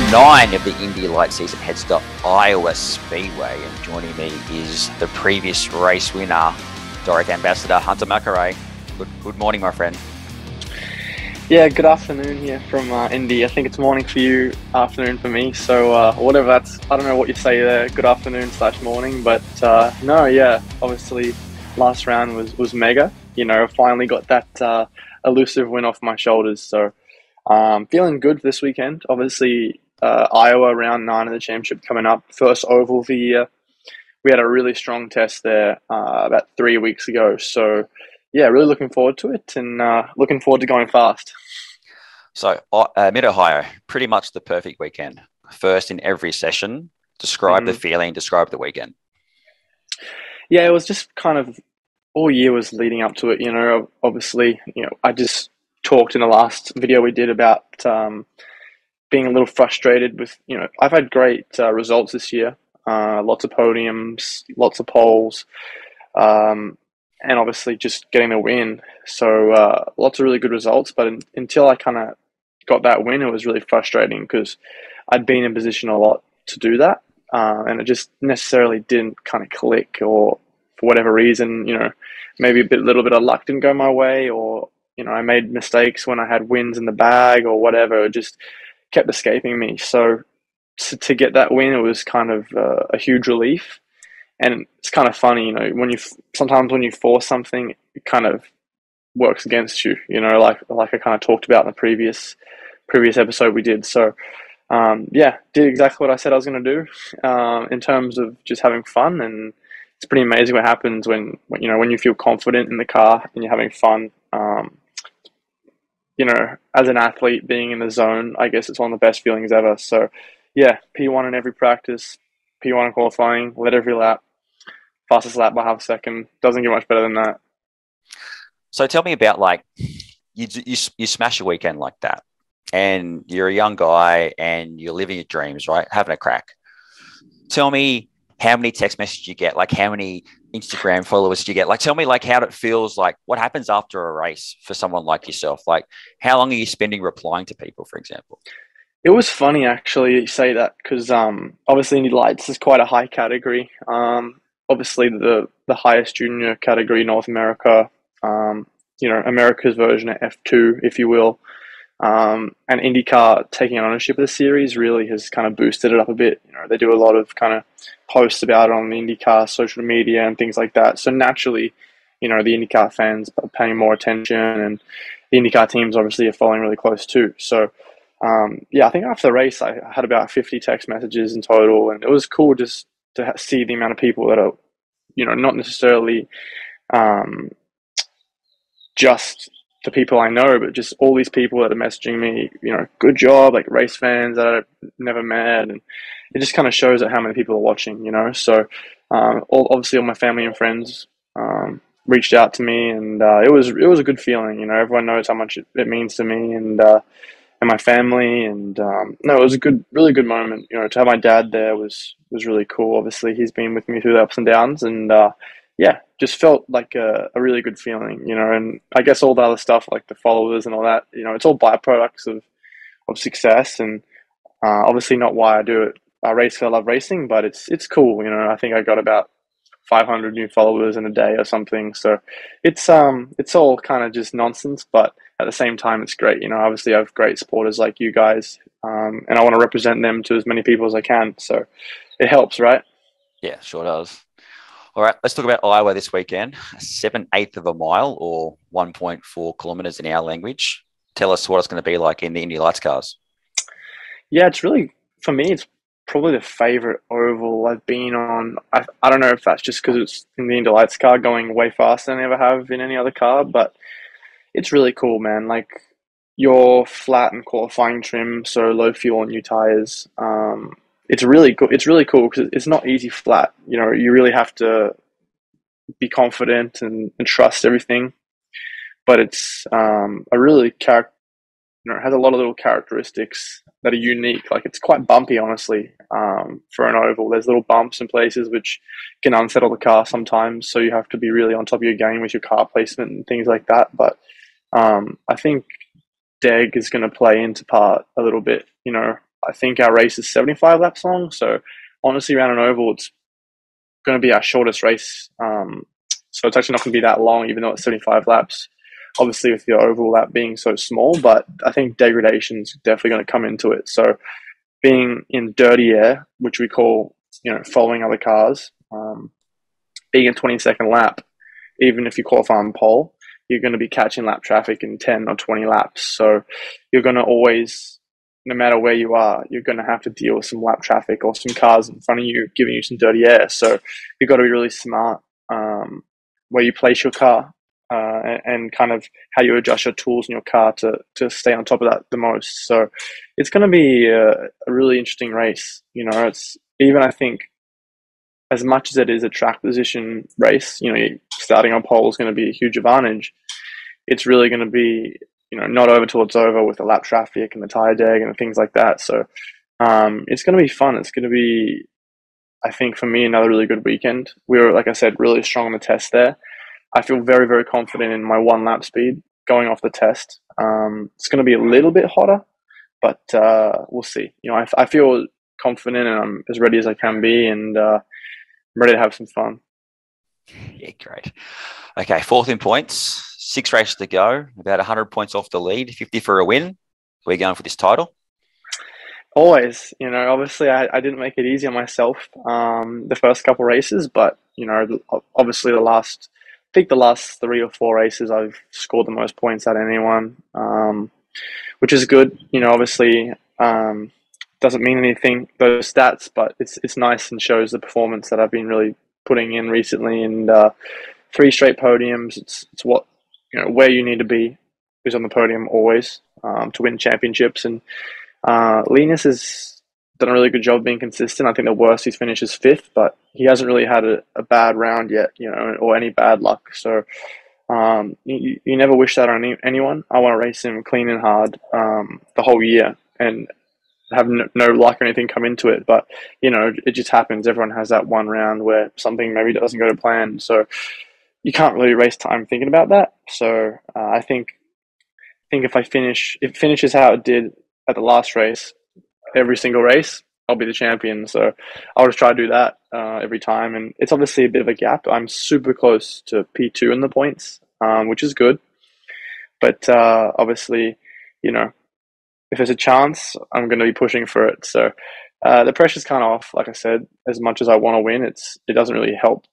Round 9 of the Indy Light season heads to Iowa Speedway, and joining me is the previous race winner, Doric ambassador Hunter McElrea. Good morning, my friend. Yeah, good afternoon here from Indy. I think it's morning for you, afternoon for me. So whatever that's, I don't know what you say there, good afternoon / morning. But no, yeah, obviously last round was mega. You know, finally got that elusive win off my shoulders. So feeling good this weekend. Obviously, Iowa round 9 of the championship coming up. First oval of the year. We had a really strong test there about 3 weeks ago. So yeah, really looking forward to it and looking forward to going fast. So Mid-Ohio, pretty much the perfect weekend. First in every session. Describe the feeling, describe the weekend. Yeah, it was just kind of all year was leading up to it. You know, obviously, I just talked in the last video we did about being a little frustrated with, I've had great results this year. Lots of podiums, lots of poles. And obviously just getting the win. So lots of really good results. But until I kind of got that win, it was really frustrating because I'd been in position a lot to do that. And it just necessarily didn't kind of click, or for whatever reason, maybe a little bit of luck didn't go my way, or, I made mistakes when I had wins in the bag or whatever. It just kept escaping me. So to get that win, it was kind of a huge relief. And it's kind of funny, sometimes when you force something, it kind of works against you, like I kind of talked about in the previous episode we did. So, yeah, did exactly what I said I was going to do in terms of just having fun. And it's pretty amazing what happens when you feel confident in the car and you're having fun. As an athlete, being in the zone, I guess it's one of the best feelings ever. So, yeah, P1 in every practice, P1 in qualifying, led every lap. Fastest lap by half a second. Doesn't get much better than that. So tell me about, like, you smash a weekend like that, and you're a young guy and you're living your dreams, right? Having a crack. Tell me how many text messages you get, like how many Instagram followers you get. Like, tell me, like, how it feels, like what happens after a race for someone like yourself. Like, how long are you spending replying to people, for example? It was funny, actually, you say that, because obviously Indy Lights is quite a high category. Obviously the highest junior category, North America, America's version of F2, if you will. And IndyCar taking ownership of the series really has kind of boosted it up a bit. They do a lot of kind of posts about it on the IndyCar social media and things like that. So naturally, the IndyCar fans are paying more attention, and the IndyCar teams obviously are following really close too. So, yeah, I think after the race, I had about 50 text messages in total, and it was cool just to see the amount of people that are, not necessarily just the people I know, but just all these people that are messaging me, good job, like race fans that I've never met. And it just kind of shows that how many people are watching, So obviously all my family and friends reached out to me, and it was a good feeling. Everyone knows how much it means to me and my family. And no, it was a really good moment. To have my dad there was really cool. Obviously, he's been with me through the ups and downs, and yeah, just felt like a really good feeling. And I guess all the other stuff, like the followers and all that, it's all byproducts of success, and obviously not why I do it. I race because I love racing, but it's cool. I think I got about 500 new followers in a day or something. So it's all kind of just nonsense, but at the same time, it's great. Obviously I have great supporters like you guys, and I want to represent them to as many people as I can. So it helps, right? Yeah, sure does. All right, let's talk about Iowa this weekend. 7/8 of a mile, or 1.4 kilometers in our language. Tell us what it's going to be like in the Indy Lights cars. Yeah, it's really, for me, it's probably the favorite oval I've been on. I don't know if that's just because it's in the Indy Lights car going way faster than I ever have in any other car, but it's really cool, man. Like, you're flat and qualifying trim, so low fuel and new tires. It's really cool. It's really cool because it's not easy flat. You really have to be confident and trust everything. But it's a really it has a lot of little characteristics that are unique. Like, it's quite bumpy, honestly, for an oval. There's little bumps in places which can unsettle the car sometimes, so you have to be really on top of your game with your car placement and things like that. But I think Deg is going to play into part a little bit. I think our race is 75 laps long. So honestly, around an oval, it's going to be our shortest race. So it's actually not going to be that long, even though it's 75 laps. Obviously, with the oval lap being so small, but I think degradation is definitely going to come into it. So being in dirty air, which we call, following other cars, being a 20-second lap, even if you qualify on pole, you're going to be catching lap traffic in 10 or 20 laps. So you're going to always, no matter where you are, you're going to have to deal with some lap traffic or some cars in front of you giving you some dirty air. So you've got to be really smart where you place your car and kind of how you adjust your tools in your car to stay on top of that the most. So it's going to be a really interesting race. It's even, I think, as much as it is a track position race, starting on pole is going to be a huge advantage. It's really going to be, not over till it's over with the lap traffic and the tire deg and things like that. So it's going to be fun. It's going to be, I think, for me, another really good weekend. We were, like I said, really strong on the test there. I feel very, very confident in my 1 lap speed going off the test. It's going to be a little bit hotter, but we'll see. I feel confident and I'm as ready as I can be, and I'm ready to have some fun. Yeah, great. Okay, 4th in points, 6 races to go, about 100 points off the lead, 50 for a win. We're going for this title. Always, obviously I didn't make it easy on myself the first couple races, but, obviously the last 3 or 4 races I've scored the most points at anyone, which is good. Obviously doesn't mean anything, those stats, but it's nice and shows the performance that I've been really putting in recently. And 3 straight podiums, it's what, where you need to be is on the podium always to win championships. And Linus has done a really good job being consistent. I think the worst he's finished is 5th, but he hasn't really had a bad round yet, or any bad luck. So you never wish that on anyone. I want to race him clean and hard the whole year and have no luck or anything come into it. But, it just happens. Everyone has that one round where something maybe doesn't go to plan. So you can't really waste time thinking about that. So I think if it finishes how it did at the last race, every single race, I'll be the champion. So I'll just try to do that every time. And it's obviously a bit of a gap. I'm super close to P2 in the points, which is good. But obviously, if there's a chance, I'm going to be pushing for it. So the pressure's kind of off. Like I said, as much as I want to win, it doesn't really help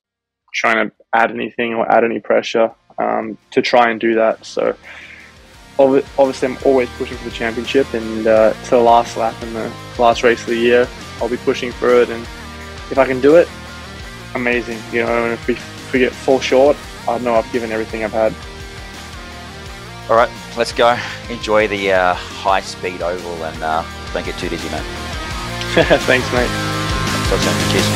trying to add anything or add any pressure to try and do that. So obviously I'm always pushing for the championship, and to the last lap in the last race of the year, I'll be pushing for it. And if I can do it, amazing. And if we fall short, I know I've given everything I've had. All right, let's go. Enjoy the high-speed oval and don't get too dizzy, mate. Thanks, mate. Talk soon. Cheers.